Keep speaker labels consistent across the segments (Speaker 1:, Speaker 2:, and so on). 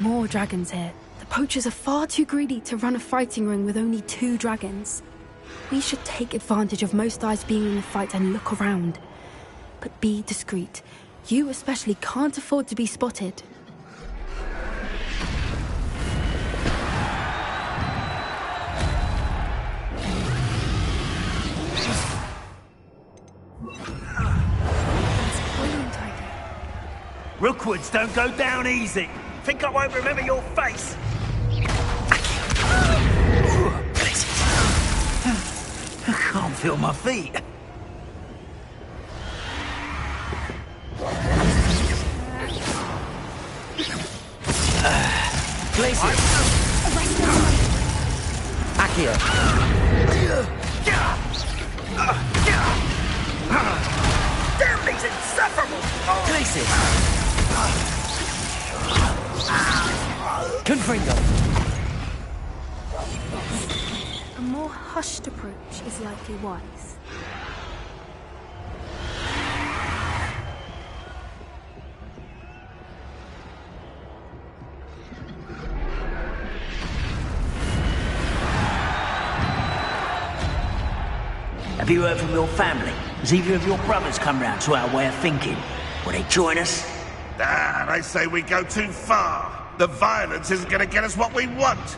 Speaker 1: More dragons here. The poachers are far too greedy to run a fighting ring with only 2 dragons. We should take advantage of most eyes being in the fight and look around. But be discreet. You especially can't afford to be spotted. That's a brilliant idea.
Speaker 2: Rookwoods don't go down easy. Think I won't remember your face? I can't feel my feet.
Speaker 3: Glacier. Accio.
Speaker 2: Damn these insufferable!
Speaker 3: Glacier. Confringo.
Speaker 1: A more hushed approach is likely wise.
Speaker 2: Have you heard from your family? Has either of your brothers come round to our way of thinking? Will they join us?
Speaker 4: Ah, they say we go too far. The violence isn't going to get us what we want.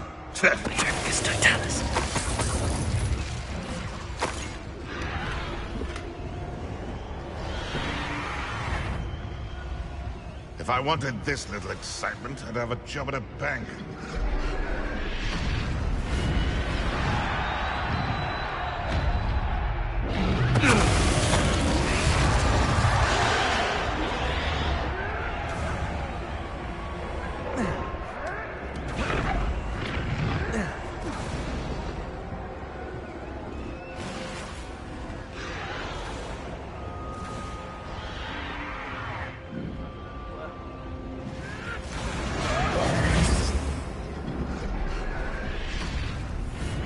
Speaker 4: If I wanted this little excitement, I'd have a job at a bank.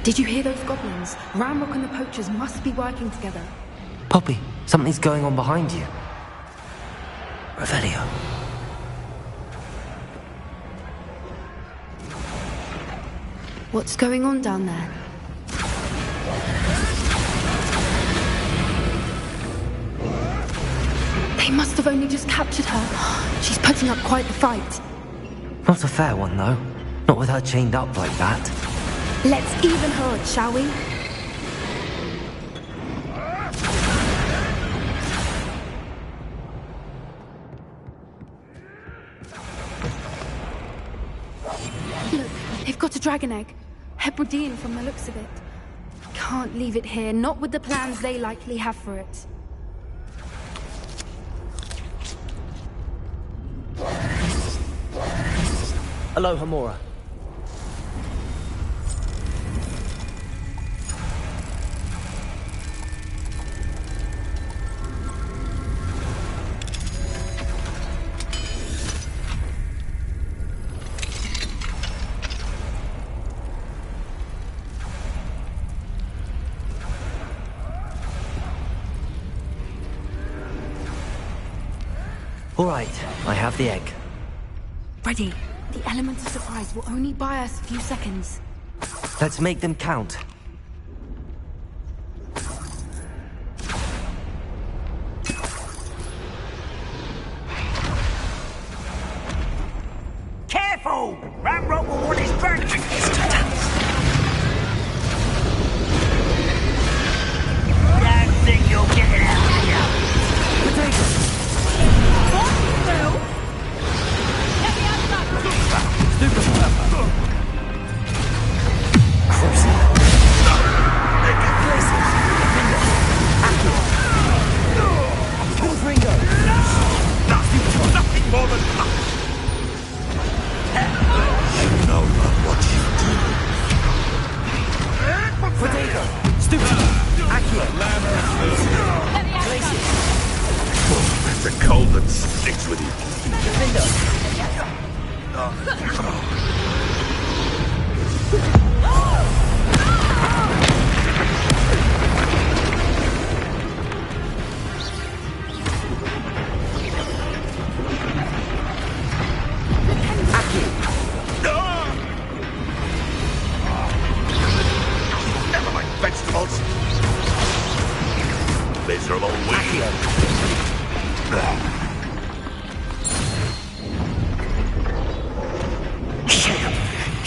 Speaker 1: Did you hear those goblins? Ranrock and the poachers must be working together.
Speaker 3: Poppy, something's going on behind you. Revelio.
Speaker 1: What's going on down there? They must have only just captured her. She's putting up quite the fight.
Speaker 3: Not a fair one, though. Not with her chained up like that.
Speaker 1: Let's even her odds, shall we? Look, they've got a dragon egg. Hebridean from the looks of it. Can't leave it here, not with the plans they likely have for it.
Speaker 3: Aloha, Mora. All right, I have the egg.
Speaker 1: Ready. The element of surprise will only buy us a few seconds.
Speaker 3: Let's make them count.
Speaker 2: Careful! Ranrock will want his dragon. Don't think you'll get it out of here.
Speaker 3: Potato!
Speaker 4: Nothing more than luck. You know not what you do.
Speaker 3: Potato! Stupid! Accio! Glacier!
Speaker 4: That's a cold that sticks with you.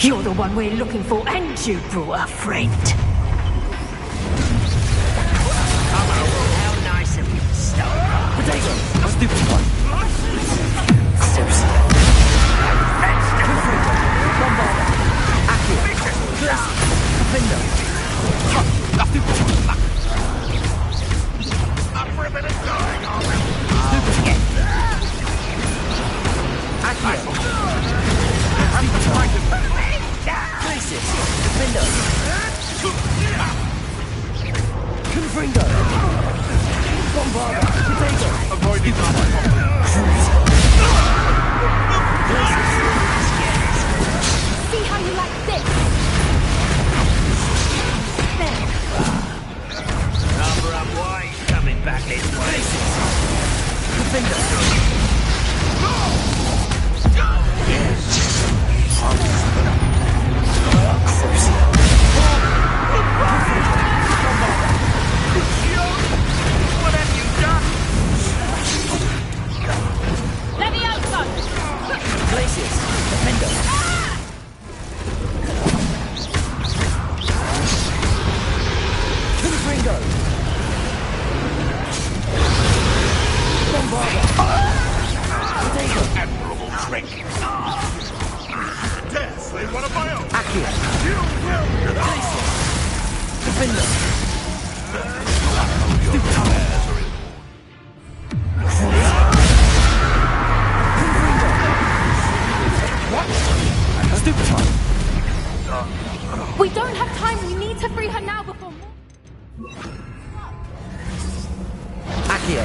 Speaker 2: You're the one we're looking for, and you brought a friend. How nice of you, Stoker.
Speaker 3: Potato! A stupid one!
Speaker 2: Seriously.
Speaker 3: Bombarder! Aki! Defender! A stupid one!
Speaker 4: Up for a bit of dying, are we?
Speaker 3: Stupid one! Aki! Places! Defender! Confringo! Bombarder! Potato!
Speaker 4: Avoid these
Speaker 1: See how you like this? There.
Speaker 2: Number up wide, coming back this way.
Speaker 3: Defender!
Speaker 2: What have you done?
Speaker 1: Leviosa!
Speaker 3: Places! Defender! Confringo! Bombarder! Potato!
Speaker 4: admirable trick. Tess, they one of my own.
Speaker 3: Aki!
Speaker 4: You will
Speaker 3: Places! Defender! A stupid one!
Speaker 1: We don't have time. We need to free her now before more.
Speaker 3: Accio!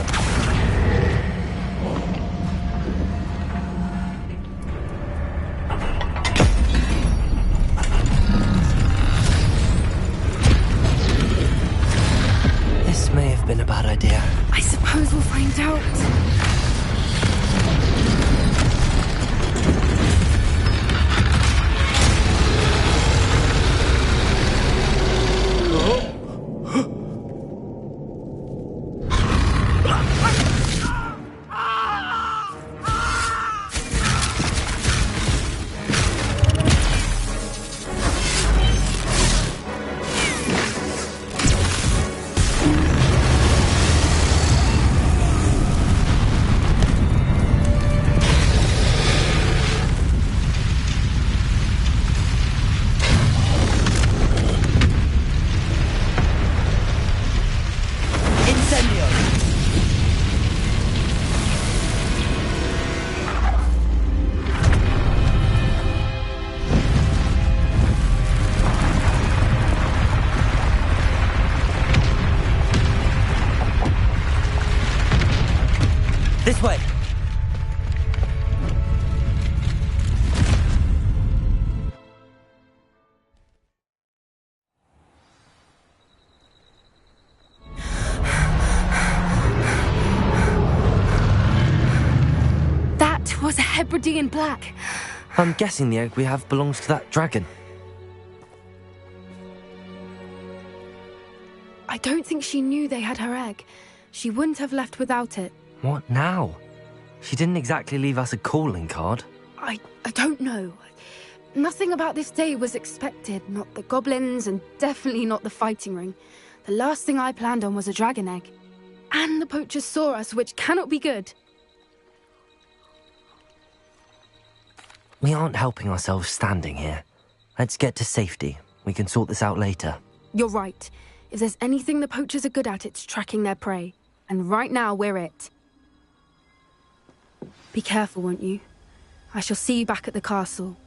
Speaker 3: This may have been a bad idea.
Speaker 1: I suppose we'll find out.
Speaker 3: Incendio! This way!
Speaker 1: That was a Hebridean black.
Speaker 3: I'm guessing the egg we have belongs to that dragon.
Speaker 1: I don't think she knew they had her egg. She wouldn't have left without it.
Speaker 3: What now? She didn't exactly leave us a calling card.
Speaker 1: I don't know. Nothing about this day was expected. Not the goblins, and definitely not the fighting ring. The last thing I planned on was a dragon egg. And the poachers saw us, which cannot be good.
Speaker 3: We aren't helping ourselves standing here. Let's get to safety. We can sort this out later.
Speaker 1: You're right. If there's anything the poachers are good at, it's tracking their prey. And right now, we're it. Be careful, won't you? I shall see you back at the castle.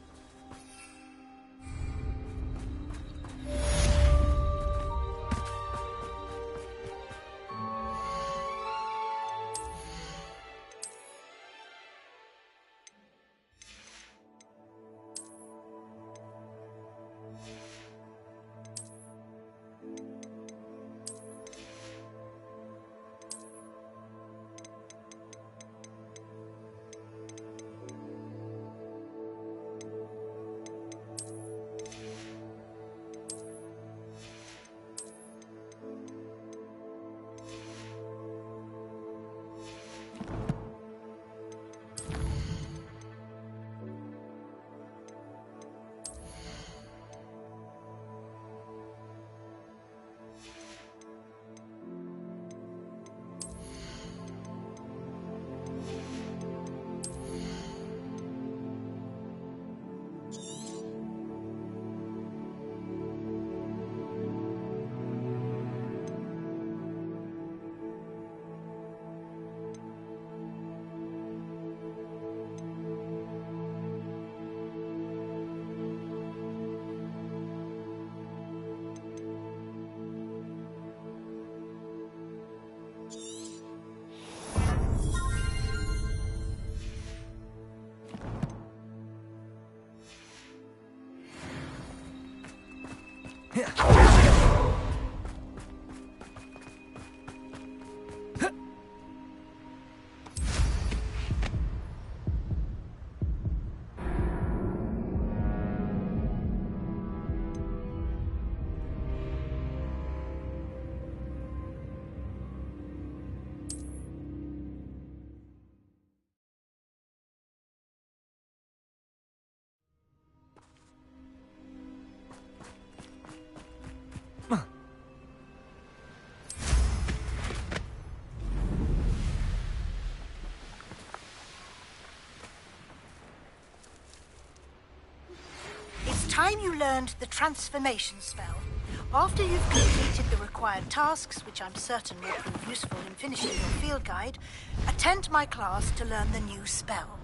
Speaker 5: time you learned the transformation spell. After you've completed the required tasks, which I'm certain will prove useful in finishing your field guide, attend my class to learn the new spell.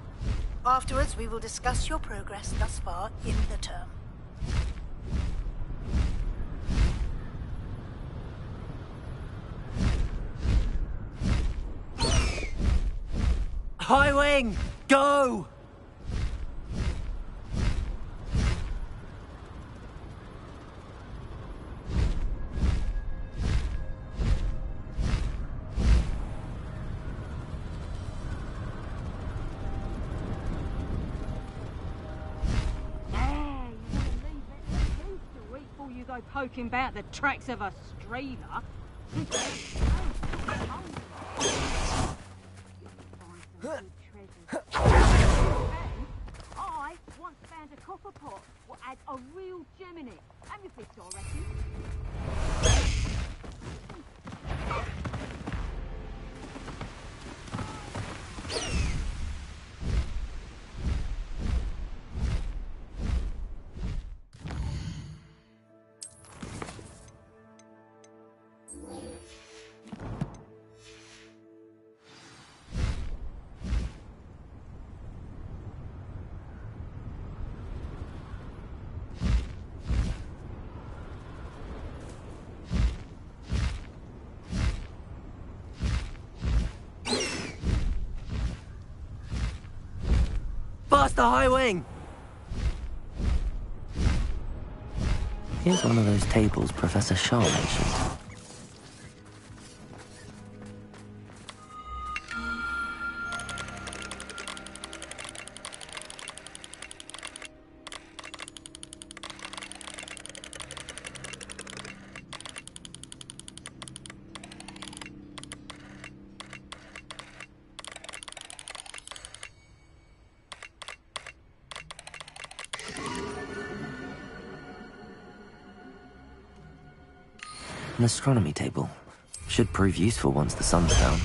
Speaker 5: Afterwards, we will discuss your progress thus far in the term.
Speaker 3: High Wing, go!
Speaker 6: Go poking about the tracks of a streamer. I once found a copper pot what had a real gem in it. Amethyst, I reckon.
Speaker 3: Faster, High Wing! Here's one of those tables Professor Shaw mentioned. An astronomy table. Should prove useful once the sun's down.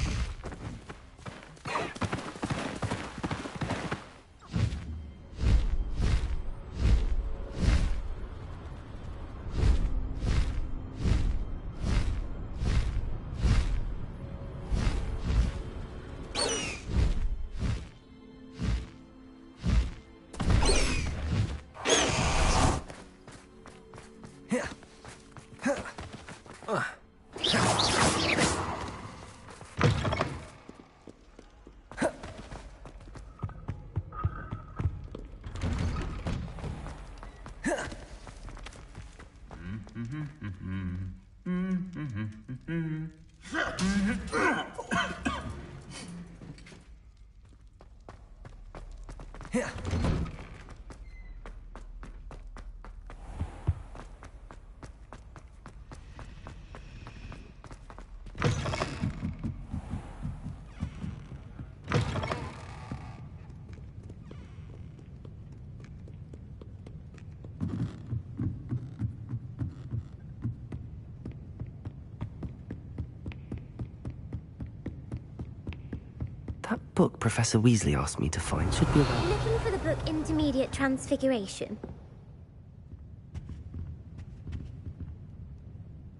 Speaker 3: That book Professor Weasley asked me to find should be around.
Speaker 7: Looking for the book Intermediate Transfiguration?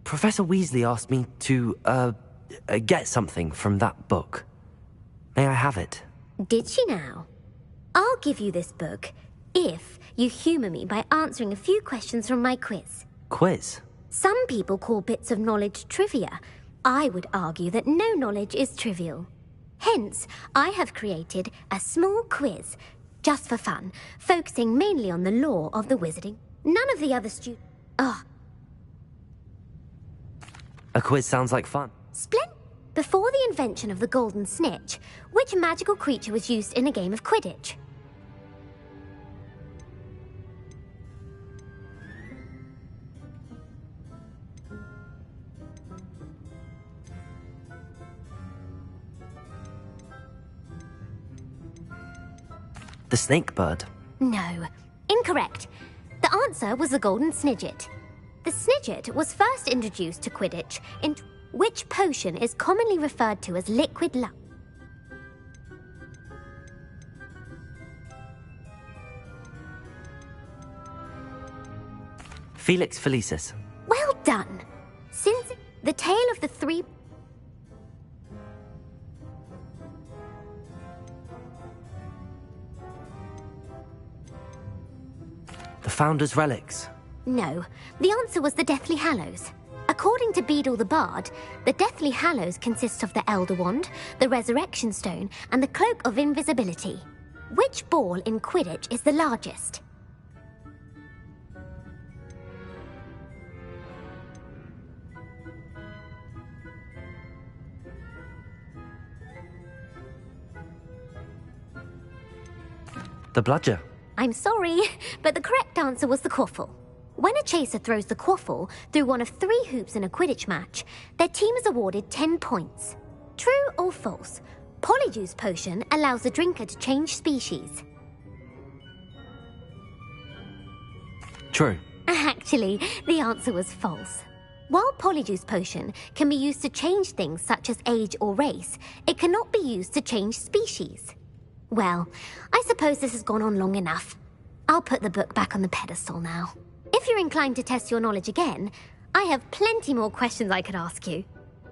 Speaker 3: Professor Weasley asked me to, get something from that book. May I have it?
Speaker 7: Did she now? I'll give you this book if you humour me by answering a few questions from my quiz.
Speaker 3: Quiz?
Speaker 7: Some people call bits of knowledge trivia. I would argue that no knowledge is trivial. Hence, I have created a small quiz, just for fun, focusing mainly on the lore of the wizarding. None of the other
Speaker 3: A quiz sounds like fun.
Speaker 7: Splendid. Before the invention of the golden snitch, which magical creature was used in a game of Quidditch?
Speaker 3: The snake bird.
Speaker 7: No, incorrect. The answer was the golden snidget. The snidget was first introduced to Quidditch in which potion is commonly referred to as liquid luck.
Speaker 3: Felix Felicis.
Speaker 7: Well done. Since the tale of the three...
Speaker 3: The Founder's relics.
Speaker 7: No, the answer was the Deathly Hallows. According to Beadle the Bard, the Deathly Hallows consist of the Elder Wand, the Resurrection Stone, and the Cloak of Invisibility. Which ball in Quidditch is the largest?
Speaker 3: The bludger.
Speaker 7: I'm sorry, but the correct answer was the quaffle. When a chaser throws the quaffle through one of 3 hoops in a Quidditch match, their team is awarded 10 points. True or false? Polyjuice Potion allows the drinker to change species.
Speaker 3: True.
Speaker 7: Actually, the answer was false. While Polyjuice Potion can be used to change things such as age or race, it cannot be used to change species. Well, I suppose this has gone on long enough. I'll put the book back on the pedestal now. If you're inclined to test your knowledge again, I have plenty more questions I could ask you.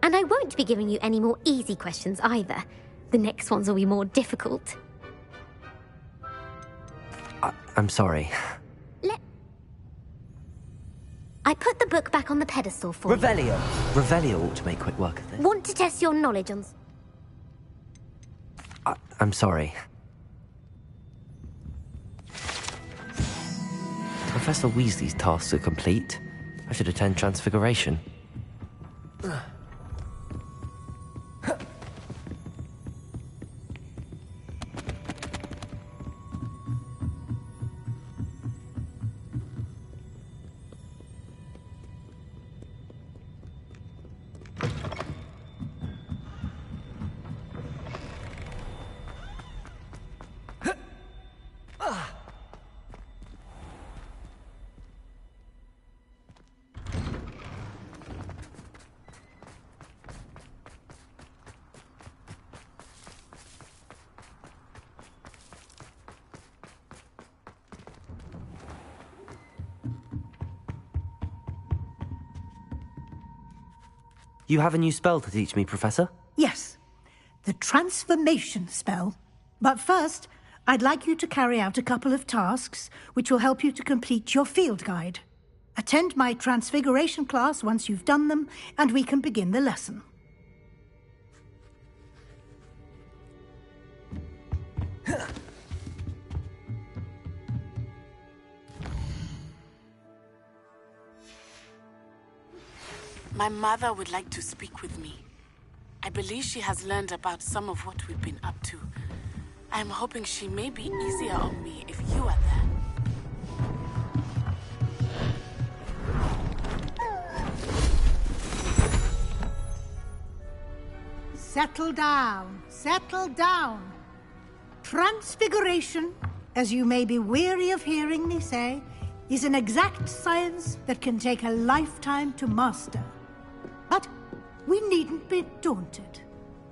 Speaker 7: And I won't be giving you any more easy questions either. The next ones will be more difficult.
Speaker 3: I'm sorry.
Speaker 7: I put the book back on the pedestal for you.
Speaker 3: Revelio. Revelio ought to make quick work of this.
Speaker 7: Want to test your knowledge on...
Speaker 3: I'm sorry. Professor Weasley's tasks are complete. I should attend Transfiguration. You have a new spell to teach me, Professor?
Speaker 5: Yes, the transformation spell. But first, I'd like you to carry out a couple of tasks which will help you to complete your field guide. Attend my transfiguration class once you've done them, and we can begin the lesson.
Speaker 8: My mother would like to speak with me. I believe she has learned about some of what we've been up to. I am hoping she may be easier on me if you are there.
Speaker 5: Settle down, settle down. Transfiguration, as you may be weary of hearing me say, is an exact science that can take a lifetime to master. But we needn't be daunted.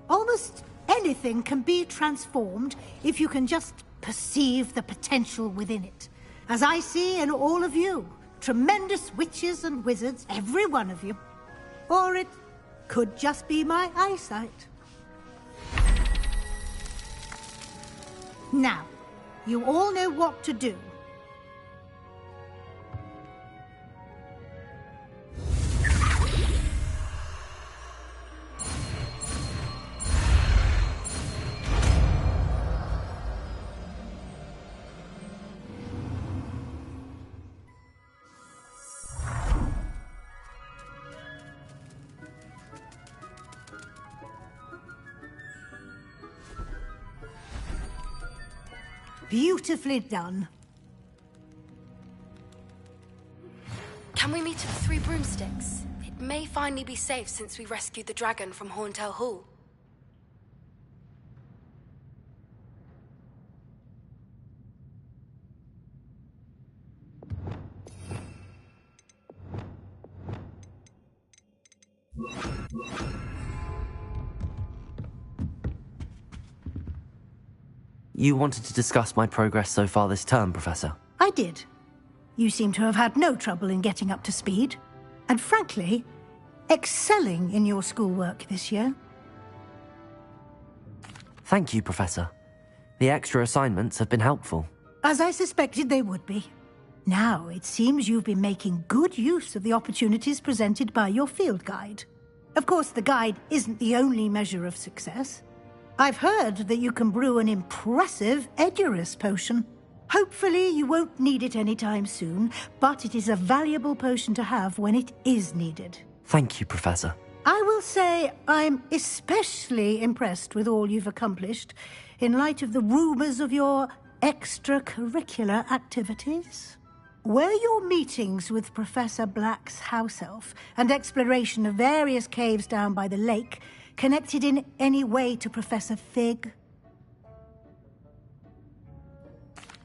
Speaker 5: Almost anything can be transformed if you can just perceive the potential within it. As I see in all of you, tremendous witches and wizards, every one of you. Or it could just be my eyesight. Now, you all know what to do. Beautifully done.
Speaker 1: Can we meet at the Three Broomsticks? It may finally be safe since we rescued the dragon from Horntail Hall.
Speaker 3: You wanted to discuss my progress so far this term, Professor?
Speaker 5: I did. You seem to have had no trouble in getting up to speed, and frankly, excelling in your schoolwork this year.
Speaker 3: Thank you, Professor. The extra assignments have been helpful.
Speaker 5: As I suspected they would be. Now, it seems you've been making good use of the opportunities presented by your field guide. Of course, the guide isn't the only measure of success. I've heard that you can brew an impressive Edurus potion. Hopefully, you won't need it anytime soon, but it is a valuable potion to have when it is needed.
Speaker 3: Thank you, Professor.
Speaker 5: I will say I'm especially impressed with all you've accomplished in light of the rumors of your extracurricular activities. Were your meetings with Professor Black's house elf and exploration of various caves down by the lake connected in any way to Professor Fig?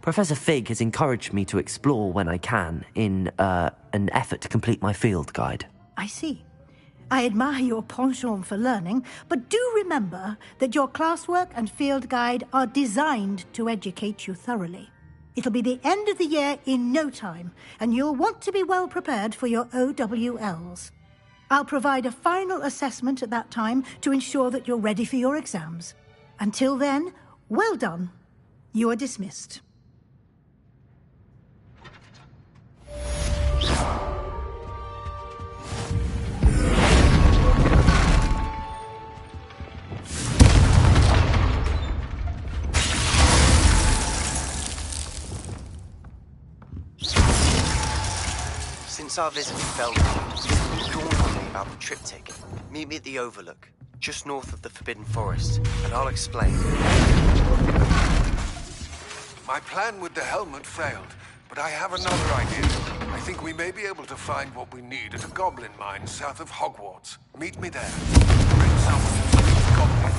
Speaker 3: Professor Fig has encouraged me to explore when I can in an effort to complete my field guide.
Speaker 5: I see. I admire your penchant for learning, but do remember that your classwork and field guide are designed to educate you thoroughly. It'll be the end of the year in no time, and you'll want to be well prepared for your OWLs. I'll provide a final assessment at that time to ensure that you're ready for your exams. Until then, well done. You are dismissed.
Speaker 9: Since our visit to Feldheim, it's dawned on me about the triptych. Meet me at the Overlook, just north of the Forbidden Forest, and I'll explain.
Speaker 10: My plan with the helmet failed, but I have another idea. I think we may be able to find what we need at a goblin mine south of Hogwarts. Meet me there. Bring someone to the goblin.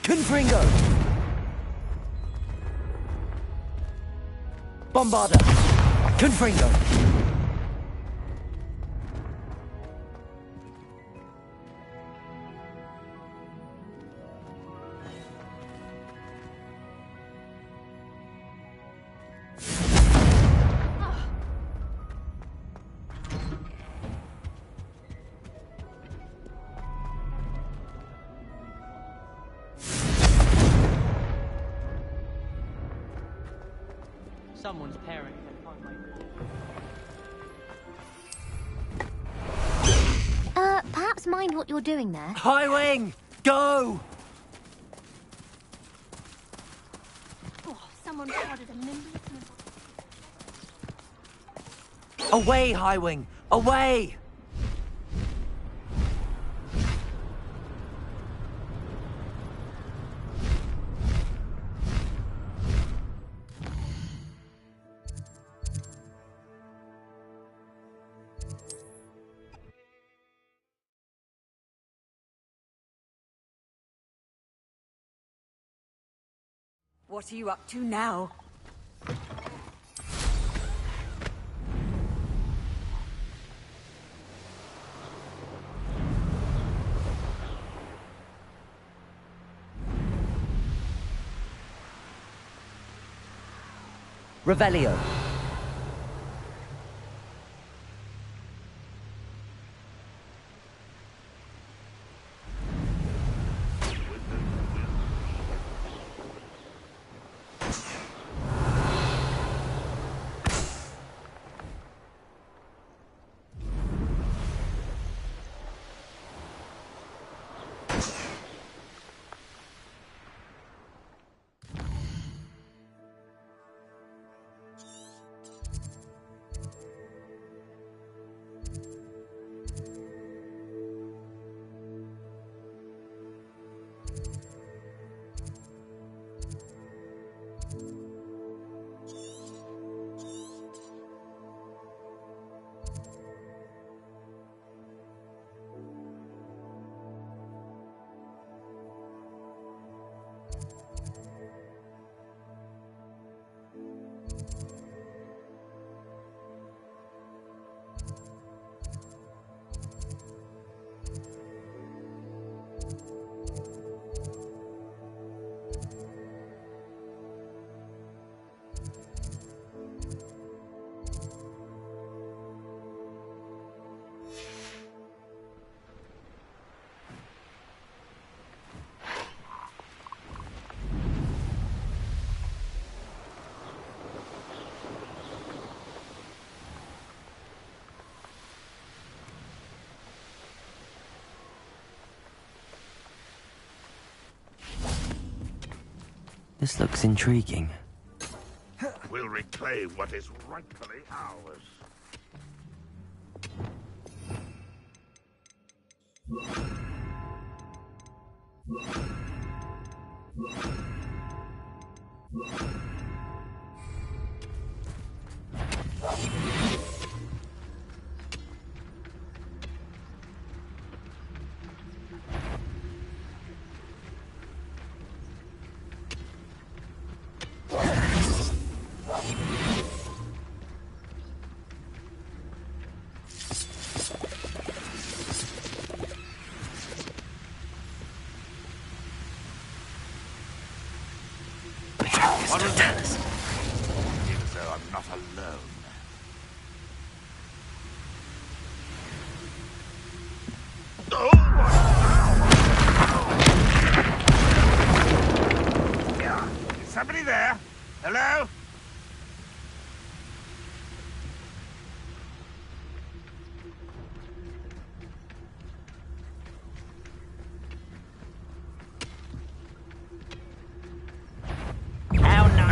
Speaker 3: Confringo! Bombarda! Confringo!
Speaker 11: Someone's parent can find my
Speaker 7: Perhaps mind what you're doing there.
Speaker 3: Highwing! Go!
Speaker 7: Oh, someone prodded a nimble.
Speaker 3: Away, Highwing! Away!
Speaker 6: What are you up to now?
Speaker 3: Revelio. This looks intriguing.
Speaker 4: We'll reclaim what is rightfully ours. Even though I'm not alone. Is somebody there? Hello?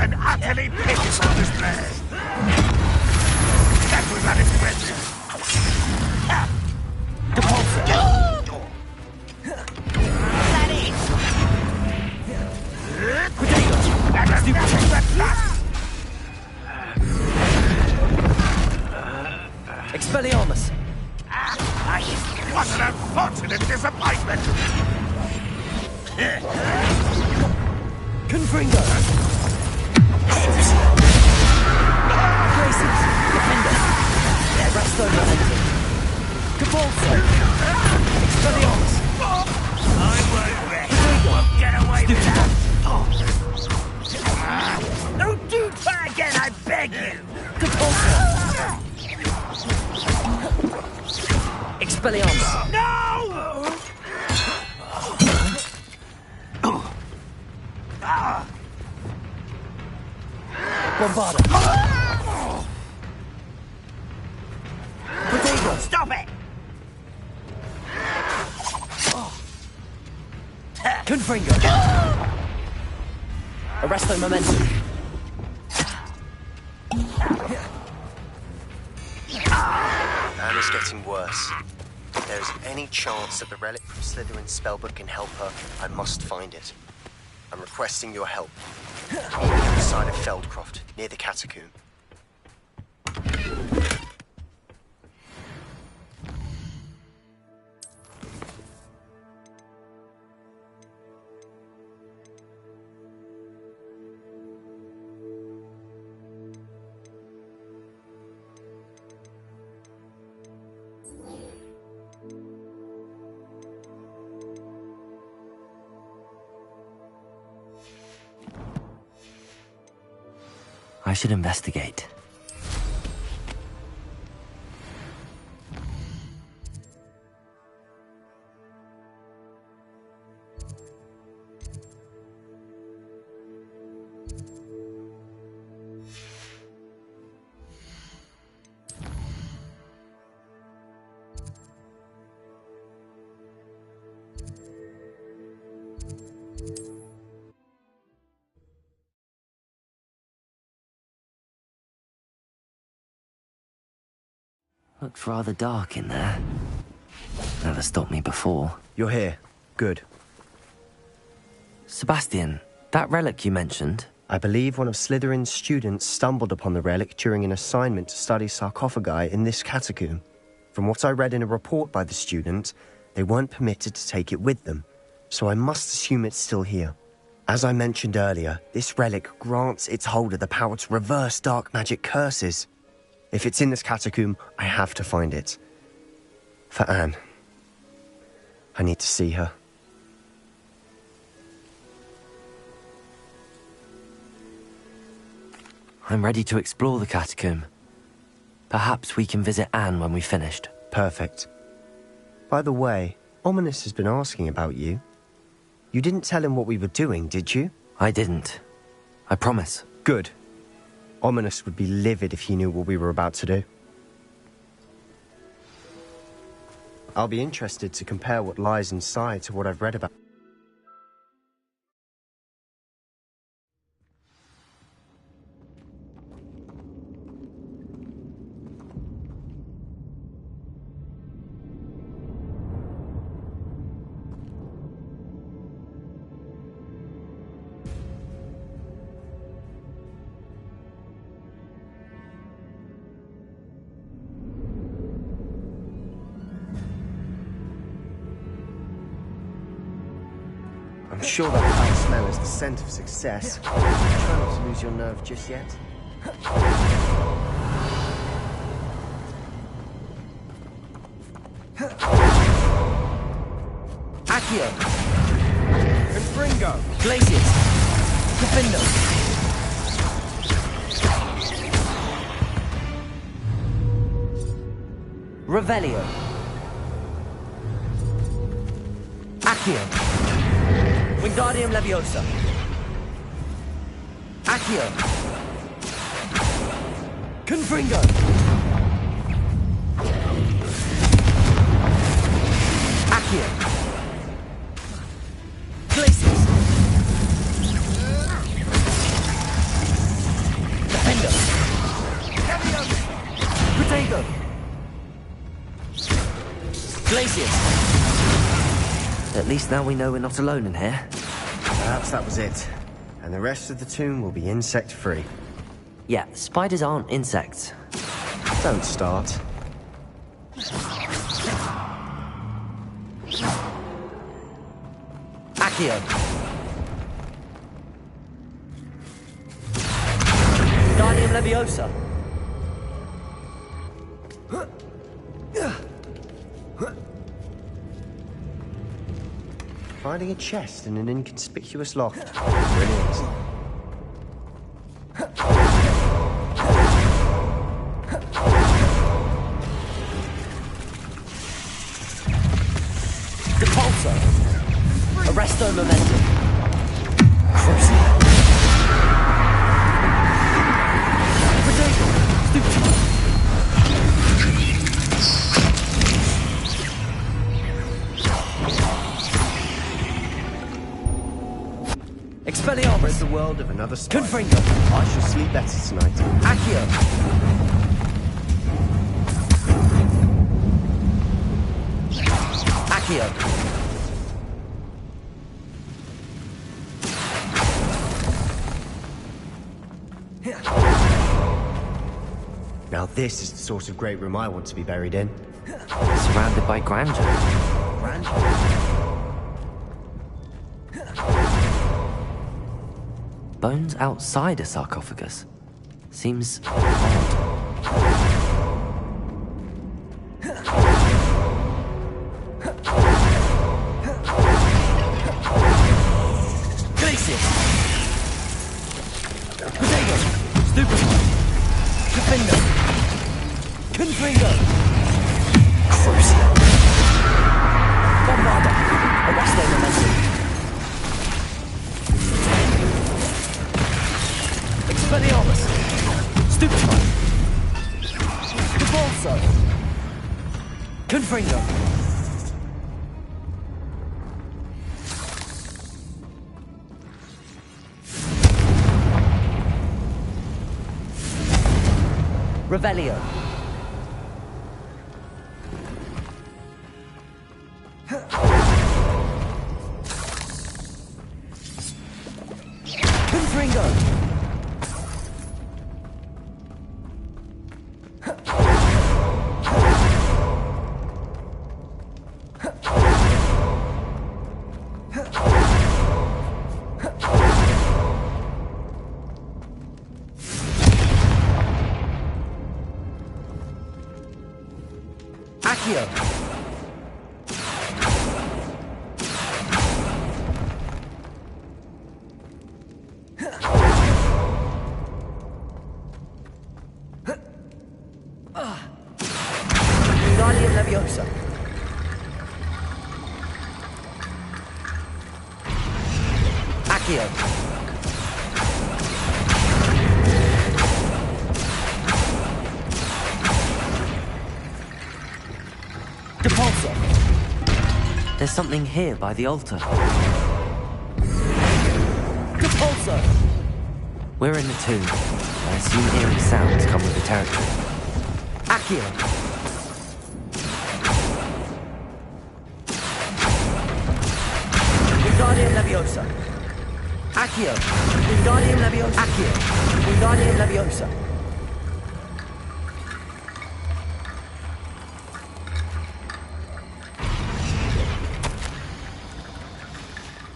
Speaker 4: And utterly pitiful display. That was unexpected. That is.
Speaker 3: Expelliarmus!
Speaker 4: What an unfortunate disappointment!
Speaker 3: Confringo! Graces! Defender! Resto Momentum! Cabalso! Expelliarmus!
Speaker 4: I won't rest. Won't get away with that. Don't do that again, I beg you!
Speaker 3: Cabalso! Expelliarmus!
Speaker 4: No!
Speaker 3: Bombarda! Protego!
Speaker 4: Stop it!
Speaker 3: Confringo! Arresto Momentum!
Speaker 9: Anna's getting worse. If there is any chance that the relic from Slytherin's spellbook can help her, I must find it. I'm requesting your help. On the other side of Feldcroft, near the catacomb.
Speaker 3: I should investigate. Looks rather dark in there. Never stopped me before.
Speaker 9: You're here. Good.
Speaker 3: Sebastian, that relic you mentioned...
Speaker 9: I believe one of Slytherin's students stumbled upon the relic during an assignment to study sarcophagi in this catacomb. From what I read in a report by the student, they weren't permitted to take it with them, so I must assume it's still here. As I mentioned earlier, this relic grants its holder the power to reverse dark magic curses. If it's in this catacomb, I have to find it. For Anne. I need to see her.
Speaker 3: I'm ready to explore the catacomb. Perhaps we can visit Anne when we've finished.
Speaker 9: Perfect. By the way, Ominis has been asking about you. You didn't tell him what we were doing, did you?
Speaker 3: I didn't. I promise.
Speaker 9: Good. Ominis would be livid if he knew what we were about to do. I'll be interested to compare what lies inside to what I've read about. I'm sure that foul smell is the scent of success. Try not to lose your nerve just yet.
Speaker 3: Accio!
Speaker 9: Confringo!
Speaker 3: Glacius! Defendo! Revelio! Accio! Wingardium Leviosa! Accio! Confringo! Accio! Glacius! Defendo! Protego! Glacius! At least now we know we're not alone in here.
Speaker 9: Perhaps that was it. And the rest of the tomb will be insect-free.
Speaker 3: Yeah, spiders aren't insects.
Speaker 9: Don't start.
Speaker 3: Accio! Guardium Leviosa!
Speaker 9: Finding a chest in an inconspicuous loft. Brilliant.
Speaker 3: Depulso! Arresto Momentum! Crucial! Protego! Stupid! Expelliarmus!
Speaker 9: Rid the world of another spider.
Speaker 3: Confringo!
Speaker 9: I shall sleep better tonight.
Speaker 3: Accio! Accio!
Speaker 9: Now this is the sort of great room I want to be buried in.
Speaker 3: Surrounded by grandeur.
Speaker 9: Grandeur?
Speaker 3: Bones outside a sarcophagus. Seems odd. Glacius! Protego! Stupefy! Confringo! Confringo! Crucial! Bombarda! Arrest their momentum! Expelliarmus! Stupefy! Convulso! Confringo! Revelio. Confringo. Accio! Wingardium Leviosa! Accio! Depulso! There's something here by the altar. Depulso! We're in the tomb. I assume eerie sounds come with the territory. Accio! Wingardium Leviosa! Accio! Wingardium Leviosa! Accio! Wingardium Leviosa!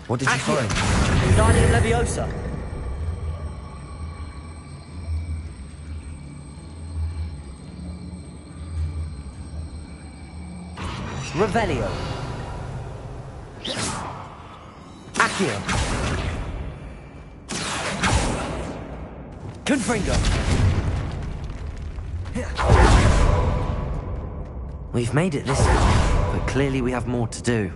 Speaker 3: What did you find? Wingardium Leviosa! Revelio! Accio! Confringo! We've made it this far, but clearly we have more to do.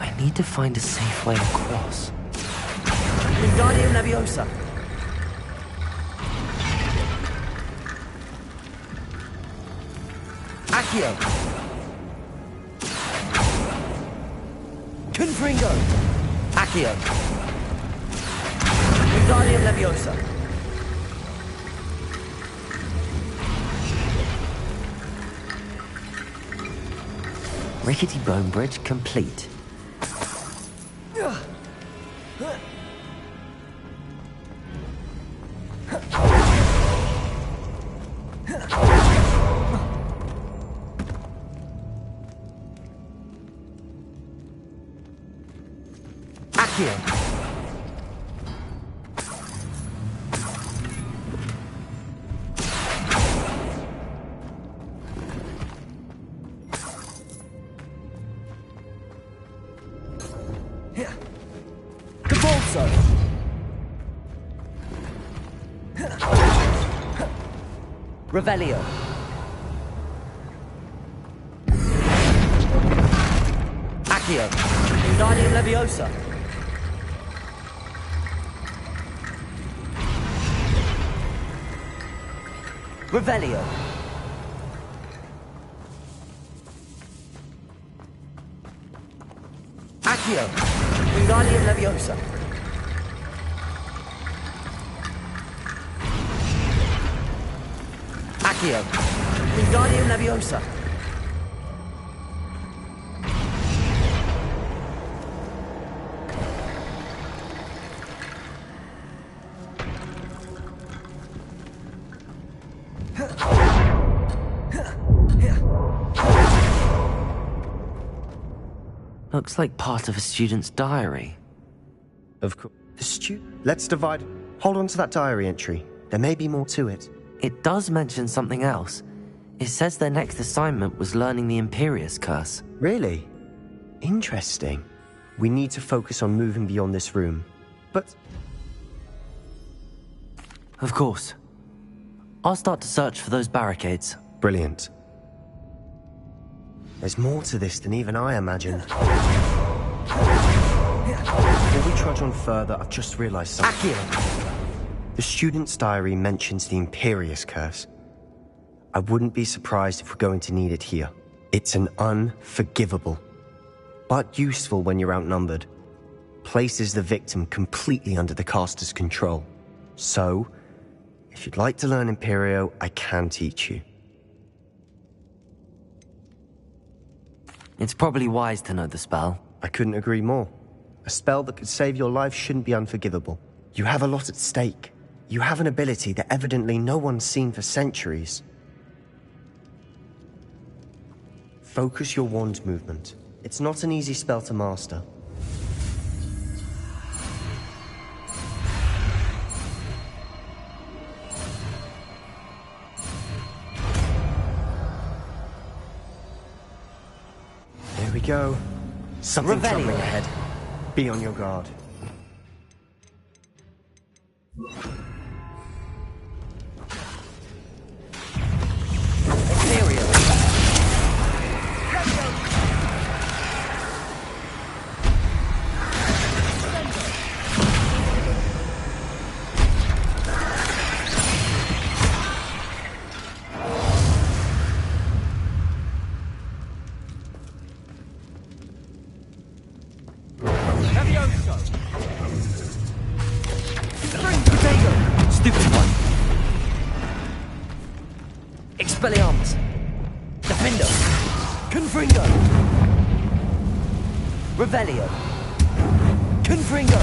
Speaker 3: I need to find a safe way across. Wingardium Leviosa! Accio! Confringo! Accio! Wingardium Leviosa! Rickety bone bridge complete. Accio! Convulso! Revelio! Accio! Wingardium Leviosa! Revelio! Accio! Wingardium Leviosa! Accio! Wingardium Leviosa! Looks like part of a student's diary.
Speaker 9: Of course. Let's divide. Hold on to that diary entry. There may be more to it.
Speaker 3: It does mention something else. It says their next assignment was learning the Imperius Curse.
Speaker 9: Really? Interesting. We need to focus on moving beyond this room. But...
Speaker 3: Of course. I'll start to search for those barricades.
Speaker 9: Brilliant. There's more to this than even I imagined. Before we trudge on further, I've just realized something.
Speaker 3: Accio!
Speaker 9: The student's diary mentions the Imperius Curse. I wouldn't be surprised if we're going to need it here. It's an unforgivable, but useful when you're outnumbered. Places the victim completely under the caster's control. So, if you'd like to learn Imperio, I can teach you.
Speaker 3: It's probably wise to know the spell.
Speaker 9: I couldn't agree more. A spell that could save your life shouldn't be unforgivable. You have a lot at stake. You have an ability that evidently no one's seen for centuries. Focus your wand movement. It's not an easy spell to master. There we go. Something troubling ahead. Be on your guard.
Speaker 3: Stupid one. Expelliarmus. Defendo. Confringo. Revelio. Confringo.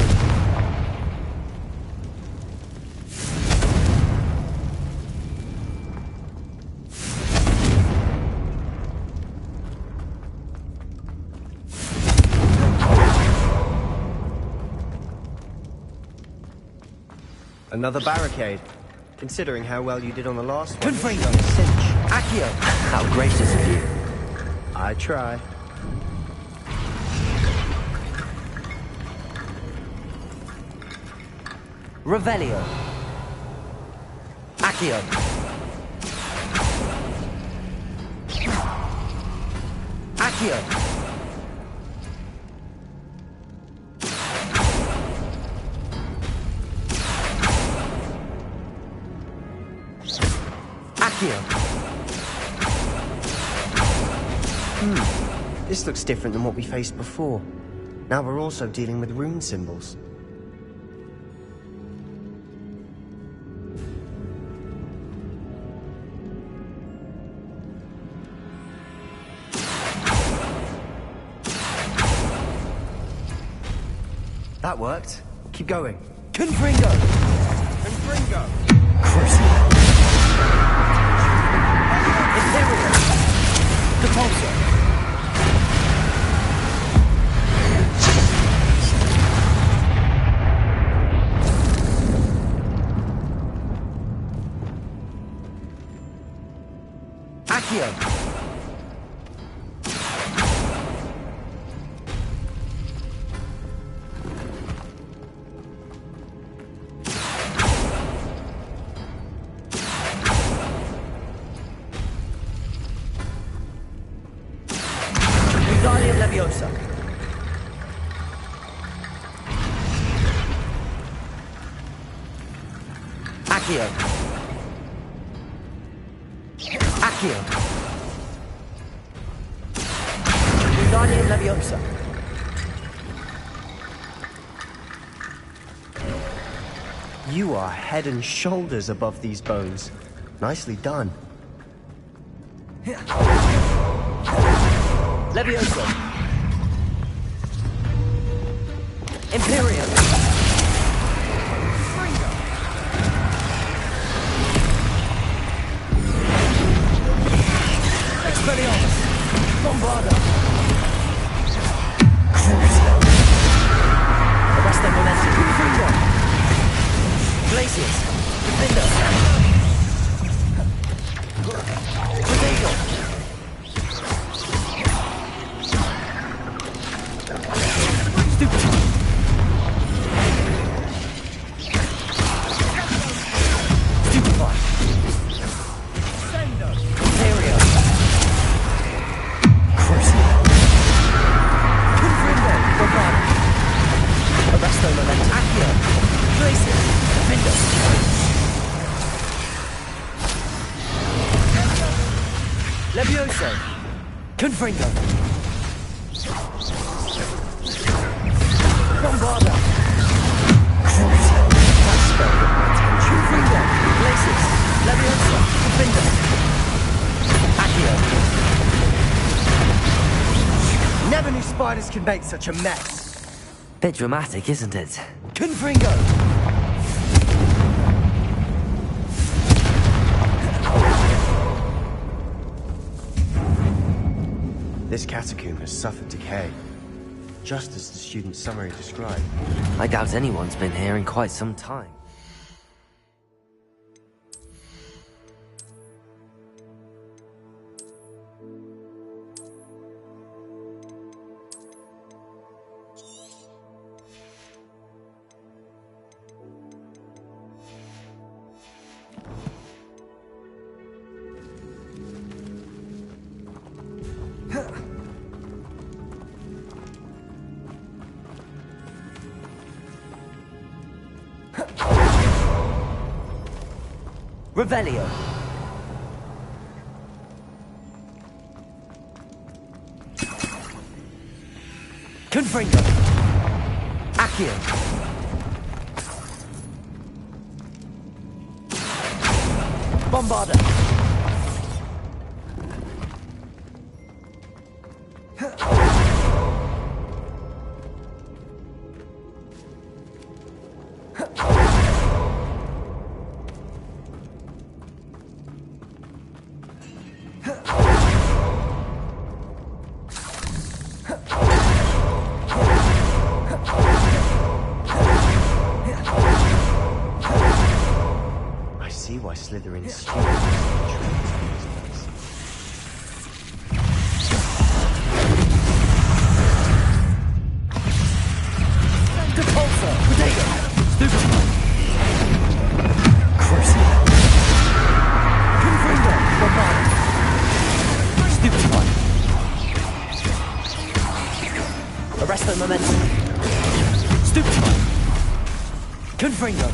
Speaker 9: Another barricade. Considering how well you did on the last one.
Speaker 3: Confringo. Accio. How gracious of you.
Speaker 9: I try.
Speaker 3: Revelio. Accio. Accio.
Speaker 9: This looks different than what we faced before. Now we're also dealing with rune symbols. That worked. Keep going.
Speaker 3: Confringo.
Speaker 9: Confringo.
Speaker 3: Crucible. Imperial. Depulso. Accio. Wingardium Leviosa. Accio. Accio. Wingardium Leviosa.
Speaker 9: You are head and shoulders above these bones. Nicely done.
Speaker 3: Leviosa. Imperium. Expelliarmus. Bombarda. Crucible. Arrest their momentum. Levioso! Confringo! Bombarda! Crucio! That spell got my attention. Confringo! Glacis! Levioso! Confringo! Accio!
Speaker 11: Never knew spiders could make such a mess.
Speaker 3: Bit dramatic, isn't it?
Speaker 11: Confringo!
Speaker 9: This catacomb has suffered decay, just as the student summary described.
Speaker 3: I doubt anyone's been here in quite some time. Revelio. Confringo. Accio. Bombarda.
Speaker 9: I see why Slytherin's students are trained in these ways.
Speaker 3: Depulsor! Bodega! Stupefy! Crucio! Confringo! Bombarda! Stupefy! Arresto Momentum! Stupefy! Confringo!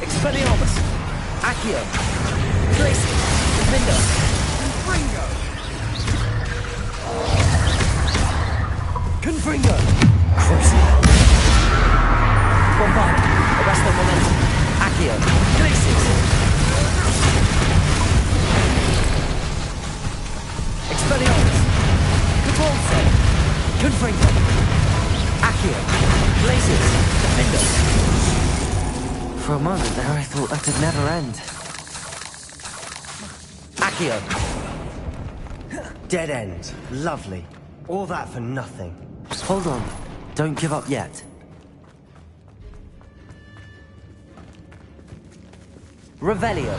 Speaker 3: Expelliarmus! Accio! Glacis! Defender! Confringo! Confringo! Crucio! Bombarda! Arresto Momentum! Accio! Glacis! Expelliarmus! Depulso! Confringo! Accio! Glacis! Defender! For a moment there, I thought that would never end. Accio!
Speaker 11: Dead end. Lovely. All that for nothing.
Speaker 3: Hold on. Don't give up yet. Revelio.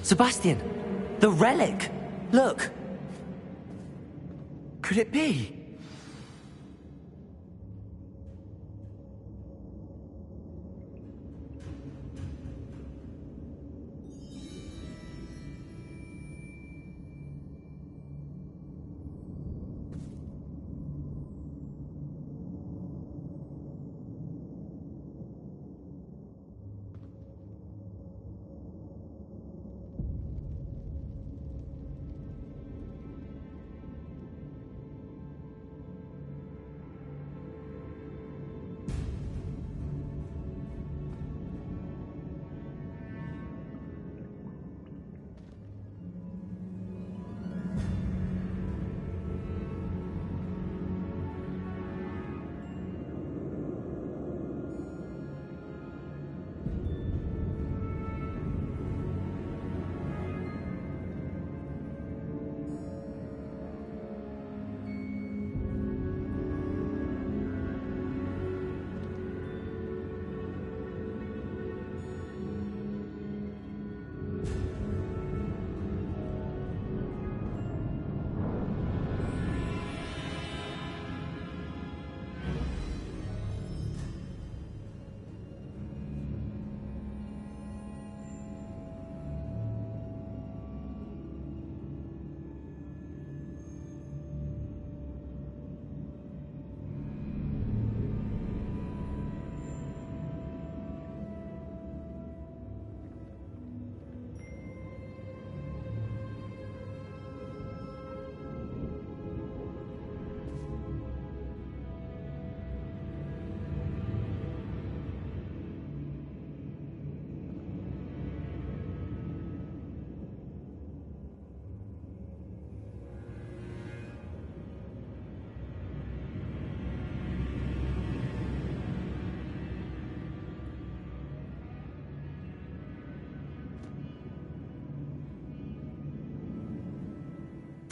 Speaker 3: Sebastian! The relic! Look! Could it be?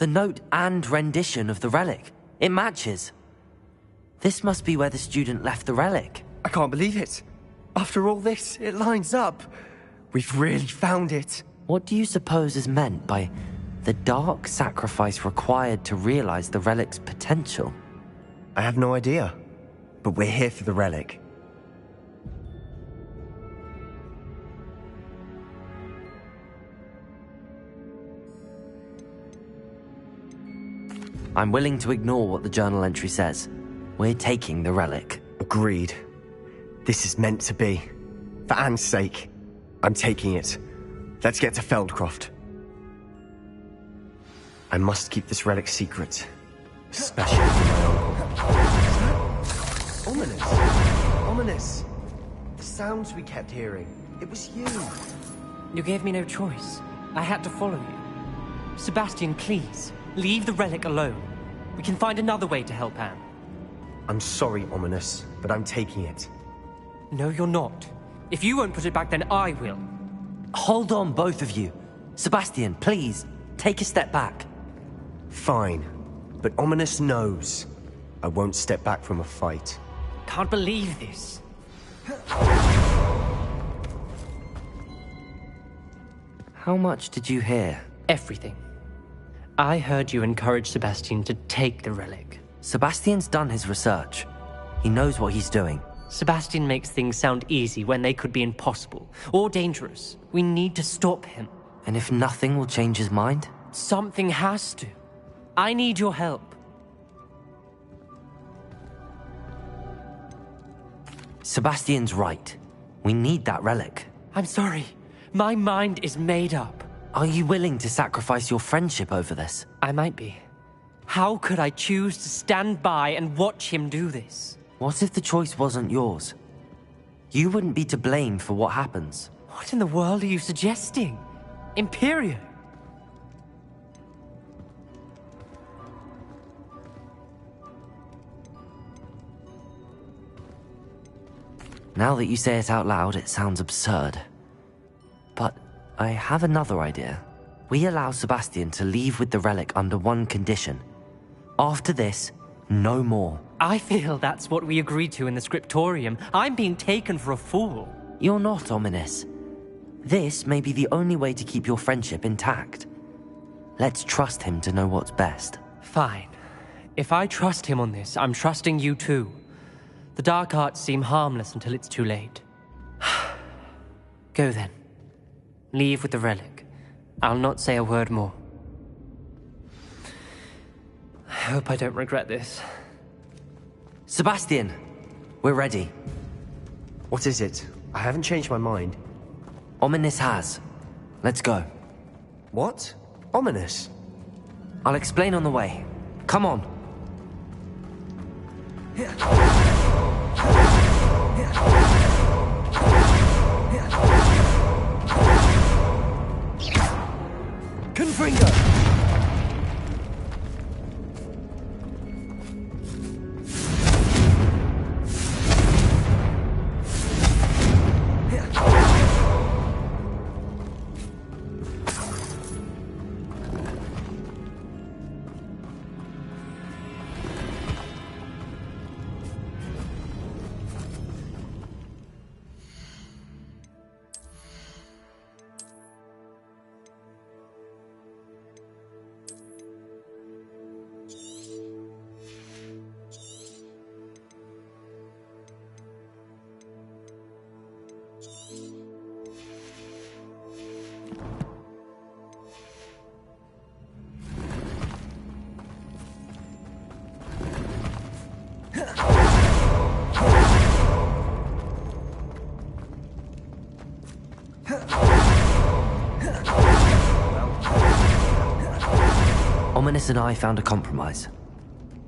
Speaker 3: The note and rendition of the relic. It matches. This must be where the student left the relic.
Speaker 11: I can't believe it. After all this, it lines up. We've really found it.
Speaker 3: What do you suppose is meant by the dark sacrifice required to realize the relic's potential?
Speaker 11: I have no idea. But we're here for the relic.
Speaker 3: I'm willing to ignore what the journal entry says. We're taking the relic.
Speaker 11: Agreed. This is meant to be. For Anne's sake, I'm taking it. Let's get to Feldcroft. I must keep this relic secret. Especially for my uncle. Ominous. Ominous. The sounds we kept hearing. It was you.
Speaker 12: You gave me no choice. I had to follow you. Sebastian, please. Leave the relic alone. We can find another way to help Anne.
Speaker 11: I'm sorry, Ominous, but I'm taking it.
Speaker 12: No, you're not. If you won't put it back, then I will.
Speaker 3: Hold on, both of you. Sebastian, please, take a step back.
Speaker 11: Fine, but Ominous knows. I won't step back from a fight.
Speaker 12: Can't believe this.
Speaker 3: How much did you hear?
Speaker 12: Everything. I heard you encourage Sebastian to take the relic.
Speaker 3: Sebastian's done his research. He knows what he's doing.
Speaker 12: Sebastian makes things sound easy when they could be impossible or dangerous. We need to stop him.
Speaker 3: And if nothing will change his mind?
Speaker 12: Something has to. I need your help.
Speaker 3: Sebastian's right. We need that relic.
Speaker 12: I'm sorry. My mind is made up.
Speaker 3: Are you willing to sacrifice your friendship over this?
Speaker 12: I might be. How could I choose to stand by and watch him do this?
Speaker 3: What if the choice wasn't yours? You wouldn't be to blame for what happens.
Speaker 12: What in the world are you suggesting? Imperio?
Speaker 3: Now that you say it out loud, it sounds absurd. But I have another idea. We allow Sebastian to leave with the relic under one condition. After this, no more.
Speaker 12: I feel that's what we agreed to in the scriptorium. I'm being taken for a fool.
Speaker 3: You're not, Ominous. This may be the only way to keep your friendship intact. Let's trust him to know what's best.
Speaker 12: Fine. If I trust him on this, I'm trusting you too. The dark arts seem harmless until it's too late. Go then. Leave with the relic. I'll not say a word more. I hope I don't regret this.
Speaker 3: Sebastian, we're ready.
Speaker 11: What is it? I haven't changed my mind.
Speaker 3: Ominous has. Let's go.
Speaker 11: What? Ominous?
Speaker 3: I'll explain on the way. Come on.
Speaker 11: Confringo!
Speaker 3: Ominous and I found a compromise.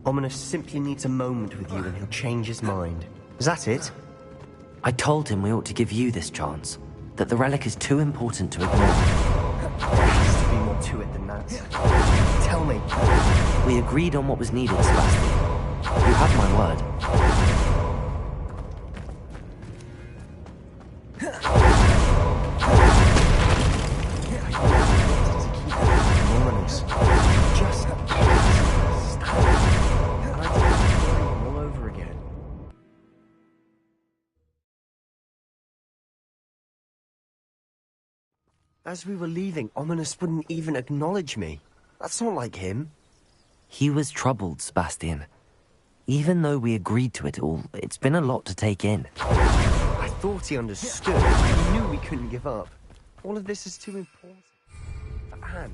Speaker 11: Ominous simply needs a moment with you and he'll change his mind. Is that it?
Speaker 3: I told him we ought to give you this chance. That the relic is too important to ignore.
Speaker 11: There has to be more to it than that. Tell me.
Speaker 3: We agreed on what was needed, Sebastian. You have my word.
Speaker 11: Ominous. Just As we were leaving, Ominous wouldn't even acknowledge me. That's not like him.
Speaker 3: He was troubled, Sebastian. Even though we agreed to it all, it's been a lot to take in.
Speaker 11: I thought he understood. He knew we couldn't give up. All of this is too important. For Anne.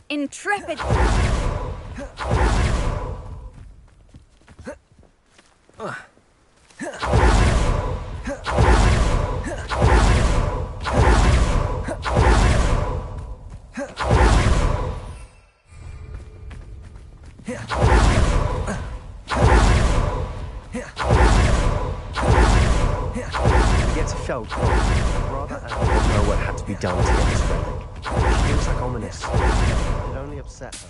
Speaker 6: Intrepid!
Speaker 11: Get to Feldcroft. I'd rather Anne not know what had to be done to get this relic. She feels like Ominous. It only upset her.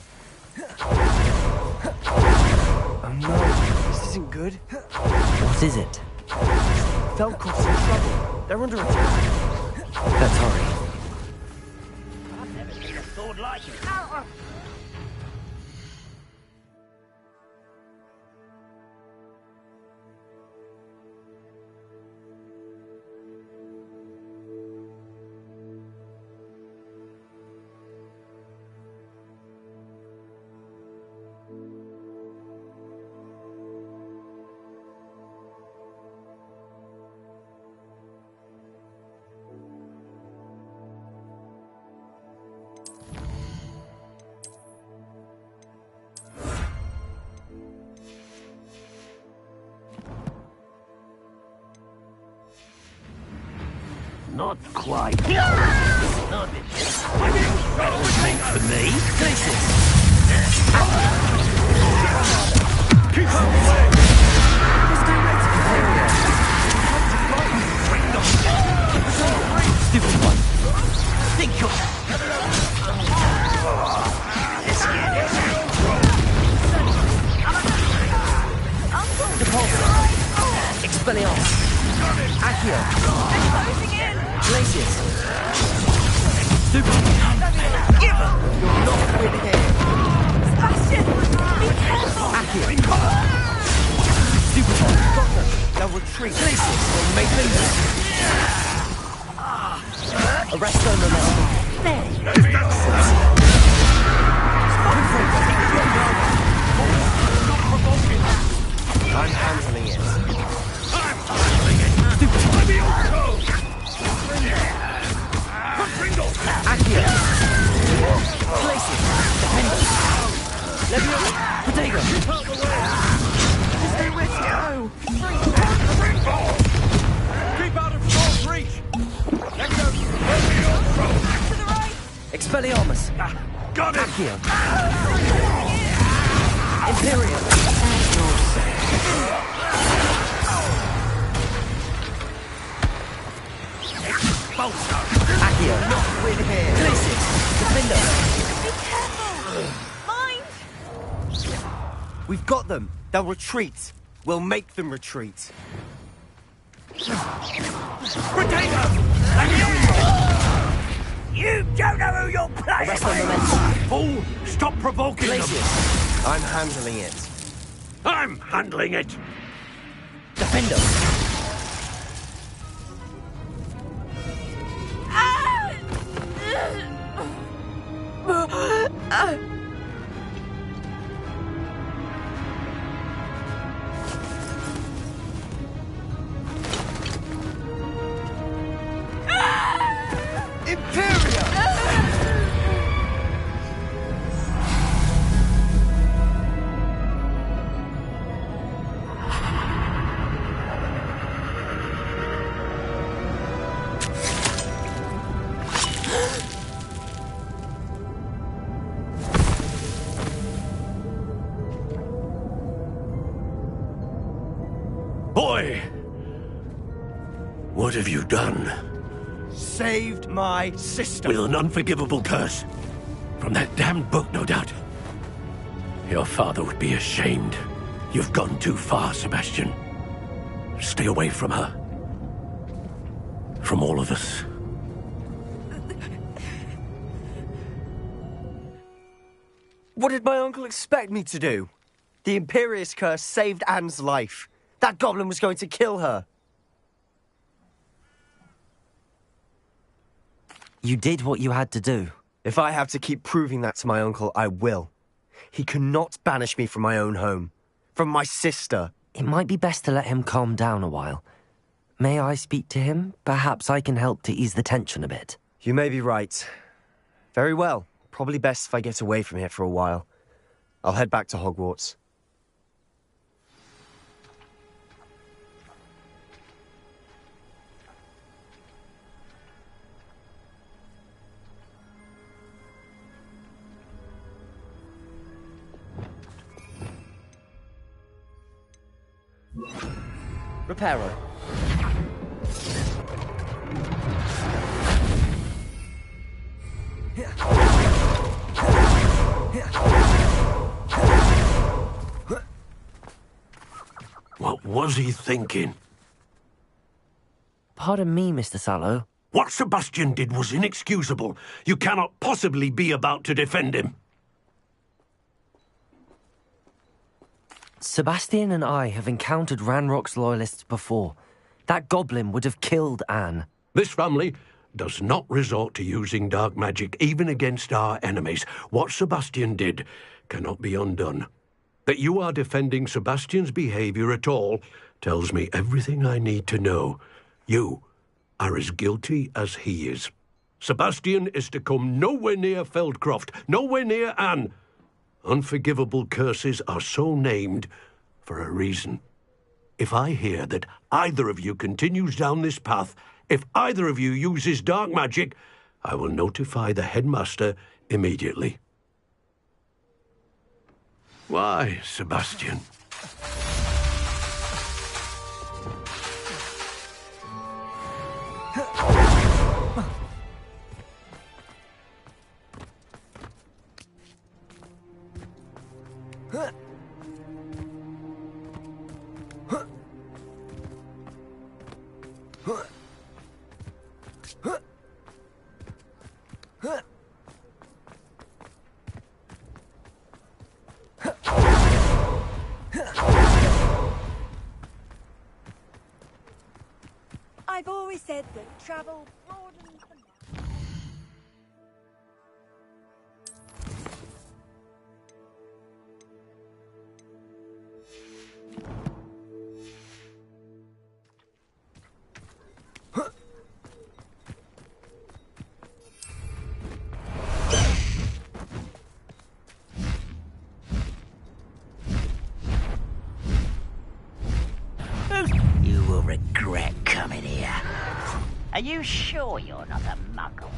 Speaker 11: Oh no, this isn't good.
Speaker 3: What is it?
Speaker 11: Feldcroft's in trouble. They're under attack.
Speaker 3: Let's hurry.
Speaker 2: I've never seen a sword like it. Not quite. Not it. For me? Places. Keep out the way! Stupid one. Think you're... Let's get it. Depulso. Expelliarmus. Accio.
Speaker 6: Closing in!
Speaker 3: Glacius. Super.
Speaker 11: You're not with him.
Speaker 6: Sebastian! Be careful!
Speaker 3: Accio. Super.
Speaker 11: Got them. They'll retreat.
Speaker 3: Glacius. We'll make them. Arresto momentum. There.
Speaker 11: I'm handling it.
Speaker 3: Accio. Glacius. Defender. Levio. Protego.
Speaker 6: Stay with you!
Speaker 10: Keep out of short reach!
Speaker 6: To the right!
Speaker 3: Expelliarmus.
Speaker 10: Got it!
Speaker 3: Accio. Imperium. Accio.
Speaker 11: Not with him.
Speaker 3: Glacius. Defender.
Speaker 6: Be careful! Mind!
Speaker 11: We've got them. They'll retreat. We'll make them retreat.
Speaker 2: You don't know who you're playing
Speaker 3: Arresto
Speaker 2: with!
Speaker 3: momentum.
Speaker 10: Fool! Stop provoking them!
Speaker 3: Glacius.
Speaker 11: I'm handling it.
Speaker 10: I'm handling it!
Speaker 3: Defender.
Speaker 10: Boy! What have you done?
Speaker 11: Saved my sister.
Speaker 10: With an unforgivable curse. From that damned book, no doubt. Your father would be ashamed. You've gone too far, Sebastian. Stay away from her. From all of us.
Speaker 11: What did my uncle expect me to do? The Imperius curse saved Anne's life. That goblin was going to kill her.
Speaker 3: You did what you had to do.
Speaker 11: If I have to keep proving that to my uncle, I will. He cannot banish me from my own home. From my sister.
Speaker 3: It might be best to let him calm down a while. May I speak to him? Perhaps I can help to ease the tension a bit.
Speaker 11: You may be right. Very well. Probably best if I get away from here for a while. I'll head back to Hogwarts. Reparo.
Speaker 13: What was he thinking?
Speaker 3: Pardon me, Mr. Sallow.
Speaker 13: What Sebastian did was inexcusable. You cannot possibly be about to defend him.
Speaker 3: Sebastian and I have encountered Ranrock's loyalists before. That goblin would have killed Anne.
Speaker 13: This family does not resort to using dark magic, even against our enemies. What Sebastian did cannot be undone. That you are defending Sebastian's behavior at all tells me everything I need to know. You are as guilty as he is. Sebastian is to come nowhere near Feldcroft, nowhere near Anne. Unforgivable curses are so named for a reason. If I hear that either of you continues down this path, if either of you uses dark magic, I will notify the headmaster immediately. Why, Sebastian?
Speaker 6: I've always said that travel broadens the mind.
Speaker 2: You will regret coming here. Are you sure you're not a muggle?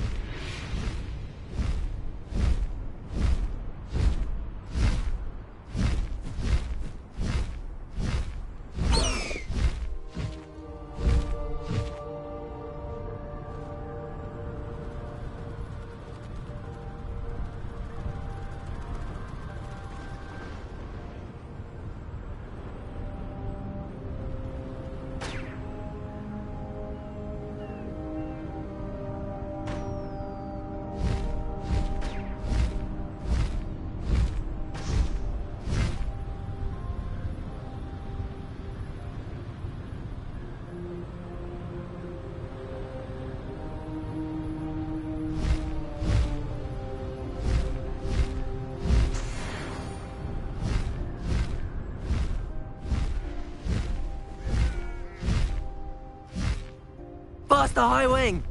Speaker 3: Bust the high wing!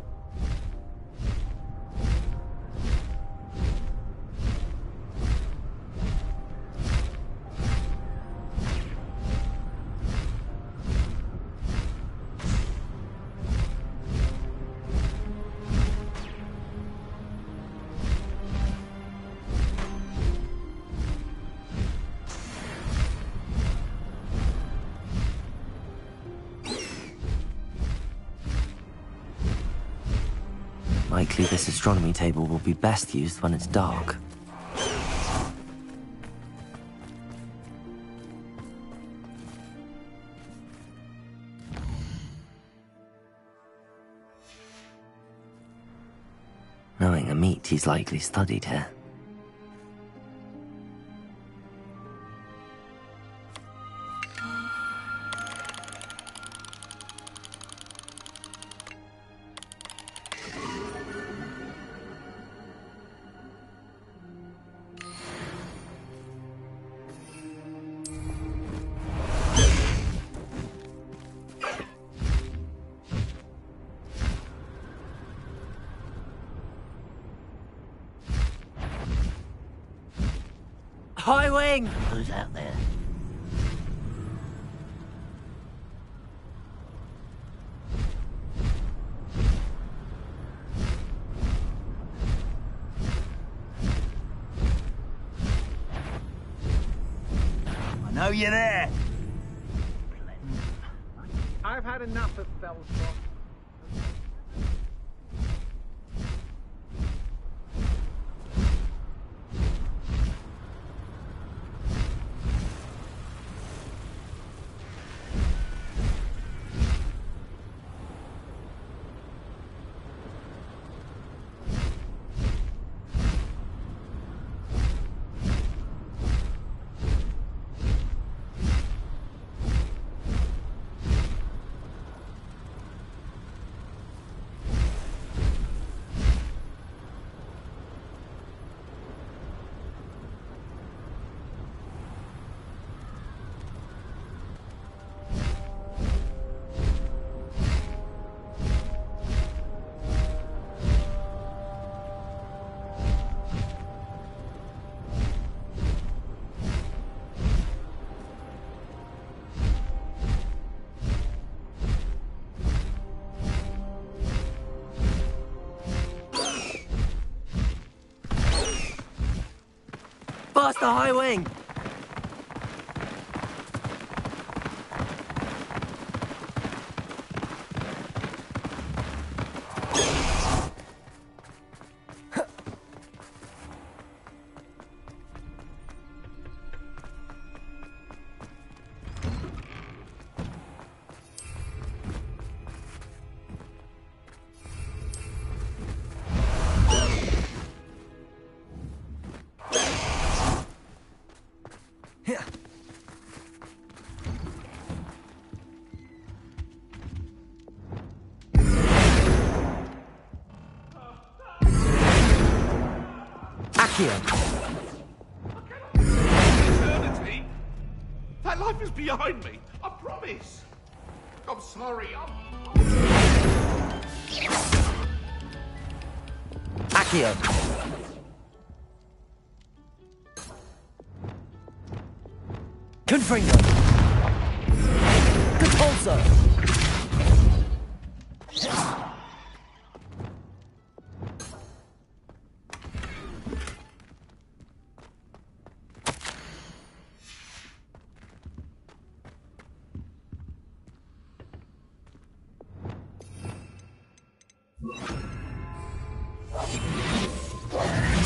Speaker 3: Likely this astronomy table will be best used when it's dark. Knowing Amit, he's likely studied here.
Speaker 12: High Wing!
Speaker 2: Who's out there? I know you're there.
Speaker 14: I've had enough of Fellsbrook.
Speaker 12: Faster, High Wing!
Speaker 4: Eternity? That life is behind me, I promise. I'm sorry,
Speaker 3: Accio!
Speaker 12: Confringo! Compulso!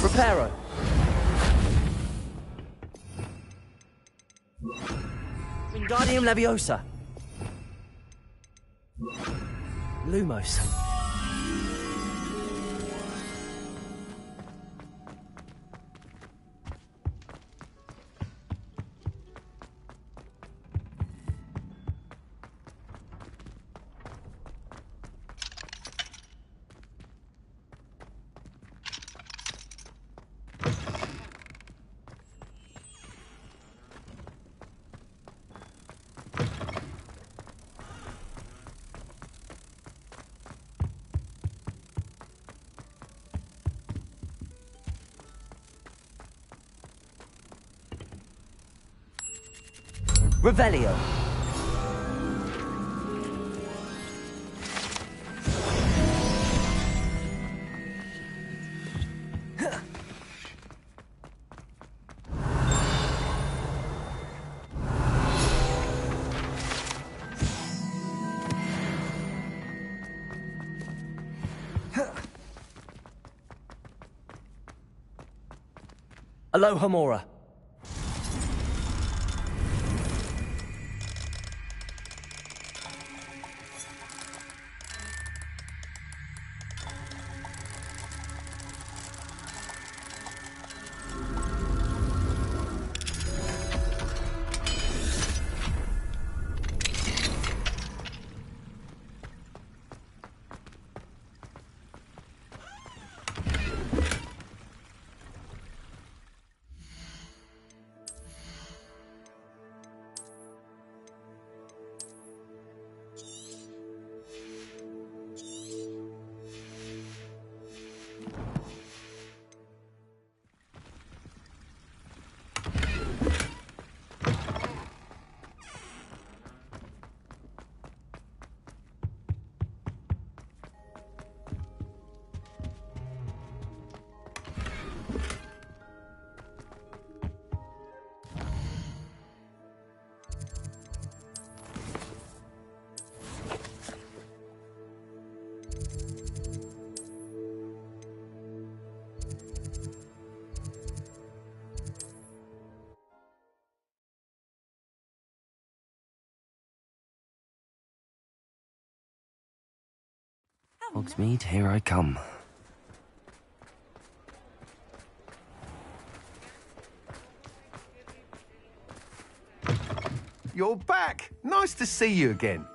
Speaker 12: Reparo. Wingardium Leviosa. Lumos. Revelio. Alohomora.
Speaker 3: Hogsmeade, here I come.
Speaker 15: You're back! Nice to see you again.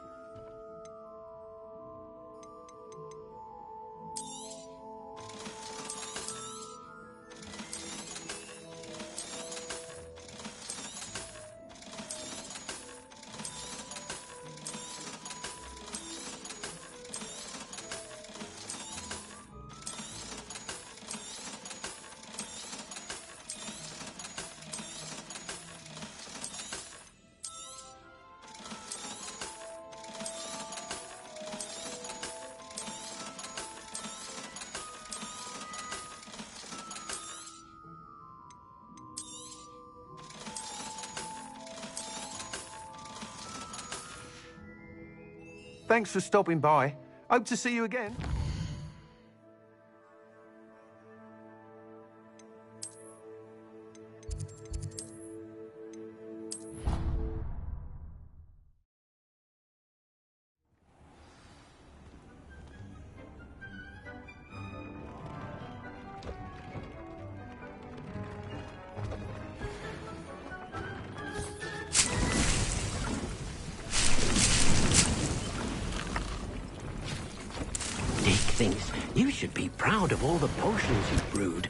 Speaker 15: Thanks for stopping by. Hope to see you again.
Speaker 13: Thinks you should be proud of all the potions you've brewed.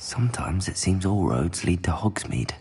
Speaker 3: Sometimes it seems all roads lead to Hogsmeade.